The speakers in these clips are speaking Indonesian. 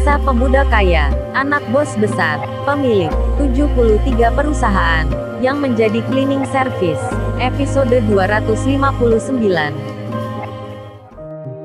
Kisah pemuda kaya, anak bos besar, pemilik 73 perusahaan, yang menjadi cleaning service. Episode 259.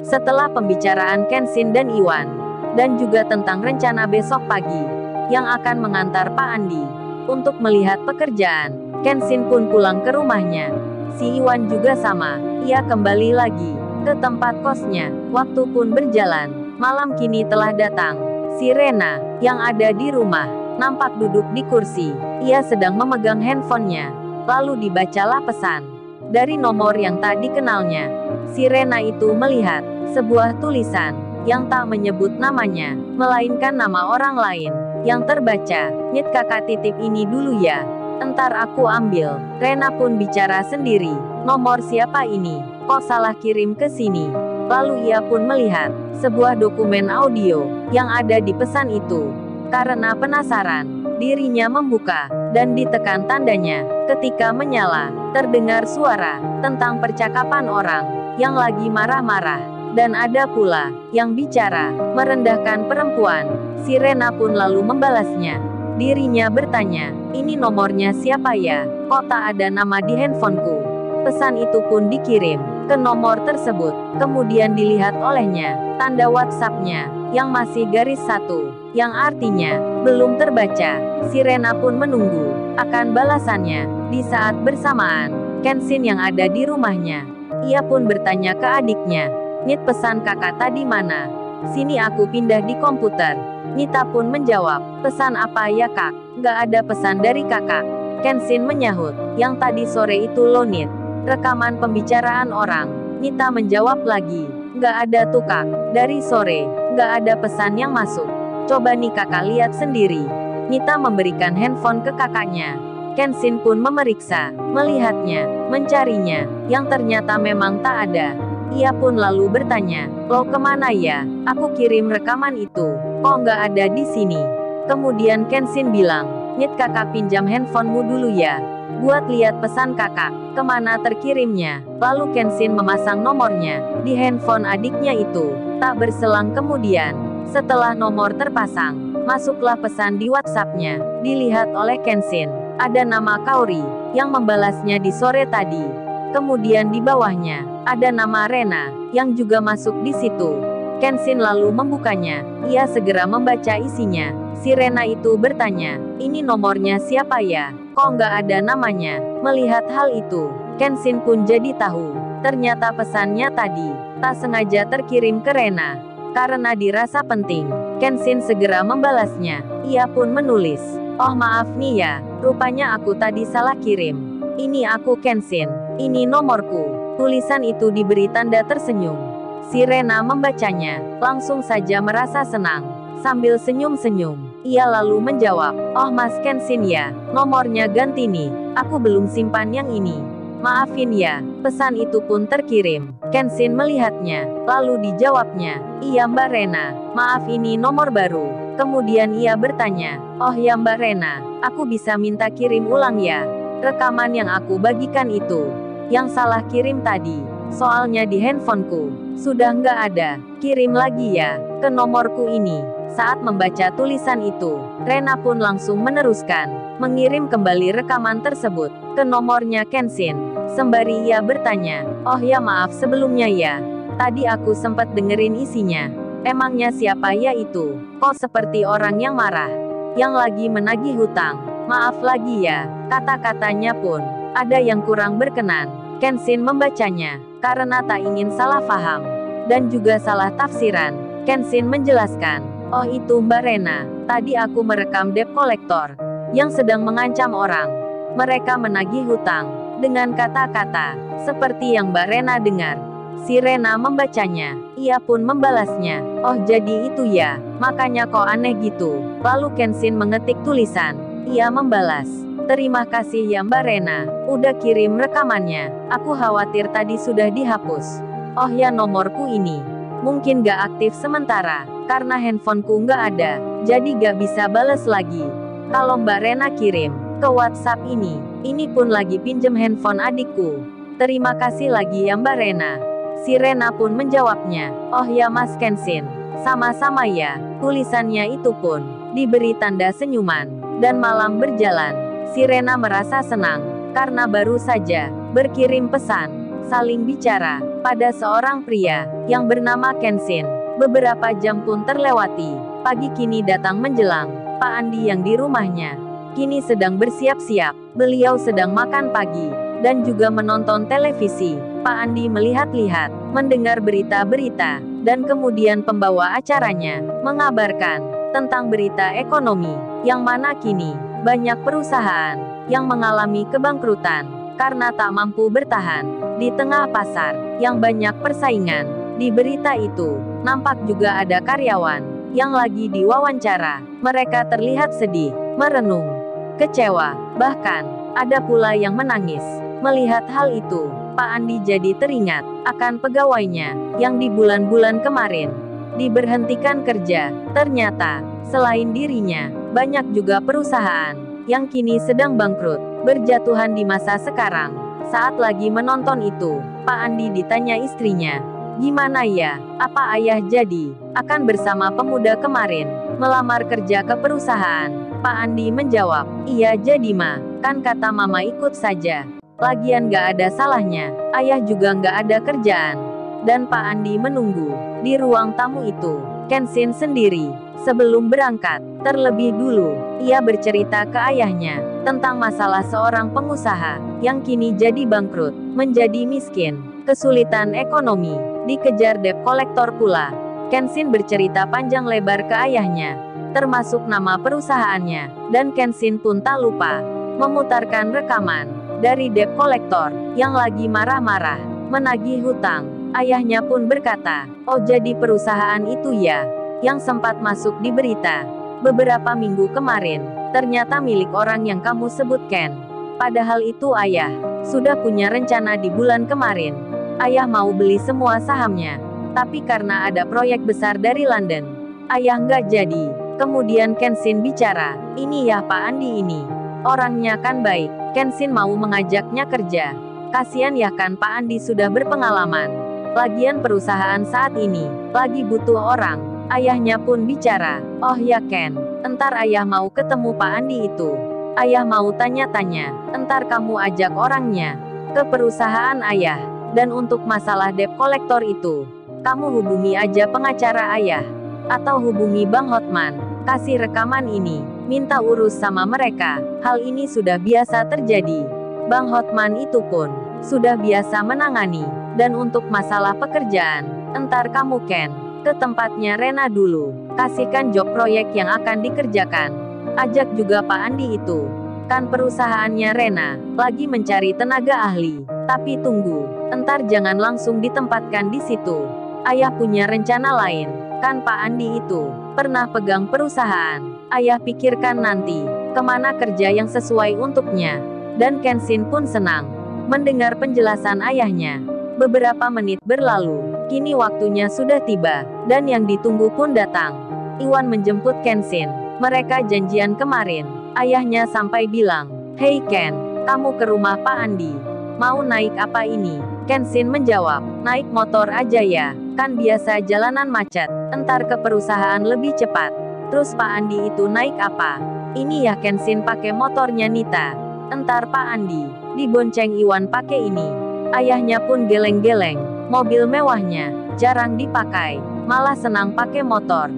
Setelah pembicaraan Kenshin dan Iwan, dan juga tentang rencana besok pagi, yang akan mengantar Pak Andi untuk melihat pekerjaan, Kenshin pun pulang ke rumahnya. Si Iwan juga sama, ia kembali lagi ke tempat kosnya. Waktu pun berjalan, malam kini telah datang. Si Rena, yang ada di rumah, nampak duduk di kursi. Ia sedang memegang handphonenya. Lalu dibacalah pesan dari nomor yang tak dikenalnya. Si Rena itu melihat sebuah tulisan yang tak menyebut namanya, melainkan nama orang lain. Yang terbaca, "Nyet kakak titip ini dulu ya. Entar aku ambil." Rena pun bicara sendiri. Nomor siapa ini? Kok salah kirim ke sini? Lalu ia pun melihat sebuah dokumen audio yang ada di pesan itu. Karena penasaran, dirinya membuka dan ditekan tandanya. Ketika menyala, terdengar suara tentang percakapan orang yang lagi marah-marah, dan ada pula yang bicara merendahkan perempuan. Si Rena pun lalu membalasnya. Dirinya bertanya, "Ini nomornya siapa ya? Kok tak ada nama di handphoneku?" Pesan itu pun dikirim ke nomor tersebut. Kemudian dilihat olehnya tanda WhatsApp-nya yang masih garis satu, yang artinya belum terbaca. Si Rena pun menunggu akan balasannya. Di saat bersamaan, Kenshin yang ada di rumahnya, ia pun bertanya ke adiknya, "Nyet, pesan kakak tadi mana?" "Sini, aku pindah di komputer." Nita pun menjawab, "Pesan apa ya kak? Gak ada pesan dari kakak." Kenshin menyahut, "Yang tadi sore itu loh Nit. Rekaman pembicaraan orang." Nita menjawab lagi, "Gak ada tuh kak. Dari sore, gak ada pesan yang masuk. Coba nih kakak lihat sendiri." Nita memberikan handphone ke kakaknya. Kenshin pun memeriksa, melihatnya, mencarinya, yang ternyata memang tak ada. Ia pun lalu bertanya, "Lo kemana ya? Aku kirim rekaman itu. Kok nggak ada di sini?" Kemudian Kenshin bilang, "Nyet, kakak pinjam handphonemu dulu ya. Buat lihat pesan kakak, kemana terkirimnya." Lalu Kenshin memasang nomornya di handphone adiknya itu. Tak berselang kemudian, setelah nomor terpasang, masuklah pesan di WhatsApp-nya. Dilihat oleh Kenshin, ada nama Kaori yang membalasnya di sore tadi. Kemudian di bawahnya ada nama Rena yang juga masuk di situ. Kenshin lalu membukanya. Ia segera membaca isinya. Si Rena itu bertanya, "Ini nomornya siapa ya? Kok nggak ada namanya?" Melihat hal itu, Kenshin pun jadi tahu. Ternyata pesannya tadi tak sengaja terkirim ke Rena. Karena dirasa penting, Kenshin segera membalasnya. Ia pun menulis, "Oh maaf nih ya, rupanya aku tadi salah kirim. Ini aku Kenshin. Ini nomorku." Tulisan itu diberi tanda tersenyum. Si Rena membacanya, langsung saja merasa senang. Sambil senyum-senyum, ia lalu menjawab, "Oh Mas Kenshin ya, nomornya ganti nih. Aku belum simpan yang ini. Maafin ya." Pesan itu pun terkirim. Kenshin melihatnya, lalu dijawabnya, "Iya Mbak Rena, maaf ini nomor baru." Kemudian ia bertanya, "Oh ya Mbak Rena, aku bisa minta kirim ulang ya? Rekaman yang aku bagikan itu, yang salah kirim tadi. Soalnya di handphoneku sudah nggak ada. Kirim lagi ya, ke nomorku ini." Saat membaca tulisan itu, Rena pun langsung meneruskan, mengirim kembali rekaman tersebut ke nomornya Kenshin. Sembari ia bertanya, "Oh ya maaf sebelumnya ya. Tadi aku sempat dengerin isinya. Emangnya siapa ya itu? Kok seperti orang yang marah, yang lagi menagih hutang. Maaf lagi ya." Kata-katanya pun ada yang kurang berkenan. Kenshin membacanya karena tak ingin salah paham dan juga salah tafsiran. Kenshin menjelaskan, "Oh itu Mbak Rena, tadi aku merekam debt collector yang sedang mengancam orang. Mereka menagih hutang dengan kata-kata seperti yang Mbak Rena dengar." Si Rena membacanya. Ia pun membalasnya, "Oh jadi itu ya, makanya kok aneh gitu." Lalu Kenshin mengetik tulisan. Ia membalas, "Terima kasih ya Mbak Rena, udah kirim rekamannya. Aku khawatir tadi sudah dihapus. Oh ya nomorku ini mungkin gak aktif sementara, karena handphoneku nggak ada, jadi gak bisa bales lagi. Kalau Mbak Rena kirim ke WhatsApp ini pun lagi pinjem handphone adikku. Terima kasih lagi ya Mbak Rena." Si Rena pun menjawabnya, "Oh ya Mas Kenshin, Sama-sama ya. Tulisannya itu pun diberi tanda senyuman. Dan malam berjalan. Si Rena merasa senang karena baru saja berkirim pesan saling bicara pada seorang pria yang bernama Kenshin. Beberapa jam pun terlewati. Pagi kini datang menjelang. Pak Andi yang di rumahnya kini sedang bersiap-siap. Beliau sedang makan pagi dan juga menonton televisi. Pak Andi melihat-lihat, mendengar berita-berita, dan kemudian pembawa acaranya mengabarkan tentang berita ekonomi, yang mana kini banyak perusahaan yang mengalami kebangkrutan karena tak mampu bertahan di tengah pasar yang banyak persaingan. Di berita itu, nampak juga ada karyawan yang lagi diwawancara. Mereka terlihat sedih, merenung, kecewa, bahkan ada pula yang menangis. Melihat hal itu, Pak Andi jadi teringat akan pegawainya yang di bulan-bulan kemarin diberhentikan kerja. Ternyata, selain dirinya, banyak juga perusahaan yang kini sedang bangkrut, berjatuhan di masa sekarang. Saat lagi menonton itu, Pak Andi ditanya istrinya, "Gimana ya, apa ayah jadi akan bersama pemuda kemarin melamar kerja ke perusahaan?" Pak Andi menjawab, "Iya jadi ma, kan kata mama ikut saja. Lagian gak ada salahnya, ayah juga gak ada kerjaan." Dan Pak Andi menunggu di ruang tamu itu Kenshin sendiri. Sebelum berangkat, terlebih dulu, ia bercerita ke ayahnya tentang masalah seorang pengusaha yang kini jadi bangkrut, menjadi miskin, kesulitan ekonomi, dikejar debt kolektor pula. Kenshin bercerita panjang lebar ke ayahnya, termasuk nama perusahaannya, dan Kenshin pun tak lupa memutarkan rekaman dari debt kolektor yang lagi marah-marah, menagih hutang. Ayahnya pun berkata, "Oh jadi perusahaan itu ya, yang sempat masuk di berita beberapa minggu kemarin, ternyata milik orang yang kamu sebutkan. Padahal itu ayah sudah punya rencana di bulan kemarin. Ayah mau beli semua sahamnya, tapi karena ada proyek besar dari London, ayah nggak jadi." Kemudian Kenshin bicara, "Ini ya Pak Andi ini, orangnya kan baik." Kenshin mau mengajaknya kerja. Kasian ya kan Pak Andi sudah berpengalaman. Lagian perusahaan saat ini lagi butuh orang. Ayahnya pun bicara, "Oh ya Ken, entar ayah mau ketemu Pak Andi itu. Ayah mau tanya-tanya, entar kamu ajak orangnya ke perusahaan ayah. Dan untuk masalah debt kolektor itu, kamu hubungi aja pengacara ayah. Atau hubungi Bang Hotman, kasih rekaman ini, minta urus sama mereka." Hal ini sudah biasa terjadi. Bang Hotman itu pun sudah biasa menangani. Dan untuk masalah pekerjaan, entar kamu Ken ke tempatnya Rena dulu. Kasihkan job proyek yang akan dikerjakan. Ajak juga Pak Andi itu. Kan perusahaannya Rena lagi mencari tenaga ahli. Tapi tunggu, entar jangan langsung ditempatkan di situ. Ayah punya rencana lain. Kan Pak Andi itu pernah pegang perusahaan. Ayah pikirkan nanti kemana kerja yang sesuai untuknya. Dan Kenshin pun senang mendengar penjelasan ayahnya. Beberapa menit berlalu, kini waktunya sudah tiba, dan yang ditunggu pun datang. Iwan menjemput Kenshin. Mereka janjian kemarin. Ayahnya sampai bilang, "Hei Ken, kamu ke rumah Pak Andi. Mau naik apa ini?" Kenshin menjawab, "Naik motor aja ya, kan biasa jalanan macet, entar ke perusahaan lebih cepat." "Terus Pak Andi itu naik apa?" "Ini ya Kenshin pakai motornya Nita. Entar Pak Andi dibonceng Iwan pakai ini." Ayahnya pun geleng-geleng. Mobil mewahnya jarang dipakai, malah senang pakai motor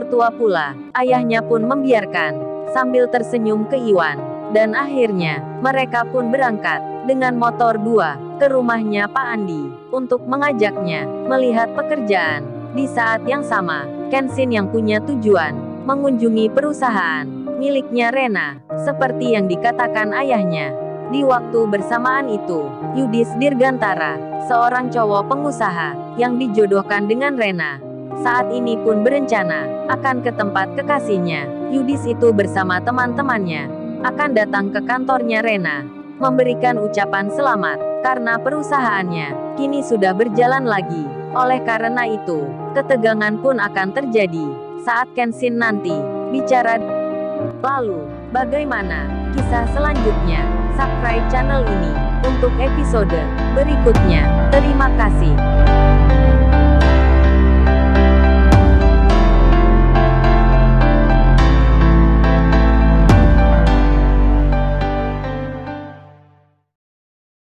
tua pula. Ayahnya pun membiarkan, sambil tersenyum ke Iwan. Dan akhirnya, mereka pun berangkat dengan motor 2 ke rumahnya Pak Andi untuk mengajaknya melihat pekerjaan. Di saat yang sama, Kenshin yang punya tujuan mengunjungi perusahaan miliknya Rena, seperti yang dikatakan ayahnya. Di waktu bersamaan itu, Yudis Dirgantara, seorang cowok pengusaha yang dijodohkan dengan Rena, saat ini pun berencana akan ke tempat kekasihnya. Yudis itu bersama teman-temannya akan datang ke kantornya Rena, memberikan ucapan selamat karena perusahaannya kini sudah berjalan lagi. Oleh karena itu, ketegangan pun akan terjadi saat Kenshin nanti bicara. Lalu, bagaimana kisah selanjutnya? Subscribe channel ini untuk episode berikutnya. Terima kasih.